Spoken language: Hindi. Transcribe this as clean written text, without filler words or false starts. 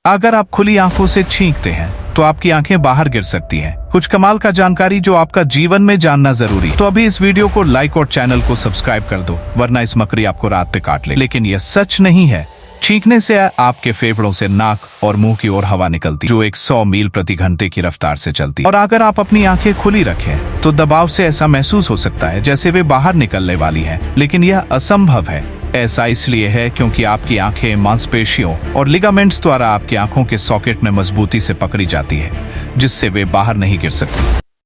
अगर आप खुली आंखों से छींकते हैं तो आपकी आंखें बाहर गिर सकती हैं। कुछ कमाल का जानकारी जो आपका जीवन में जानना जरूरी। तो अभी इस वीडियो को लाइक और चैनल को सब्सक्राइब कर दो, वरना इस मकड़ी आपको रात पे काट ले। लेकिन यह सच नहीं है। छींकने से आपके फेफड़ों से नाक और मुंह की ओर हवा निकलती, जो 100 मील प्रति घंटे की रफ्तार से चलती। और अगर आप अपनी आंखें खुली रखें तो दबाव से ऐसा महसूस हो सकता है जैसे वे बाहर निकलने वाली हैं, लेकिन यह असंभव है। ऐसा इसलिए है क्योंकि आपकी आंखें मांसपेशियों और लिगामेंट्स द्वारा आपकी आंखों के सॉकेट में मजबूती से पकड़ी जाती है, जिससे वे बाहर नहीं गिर सकती।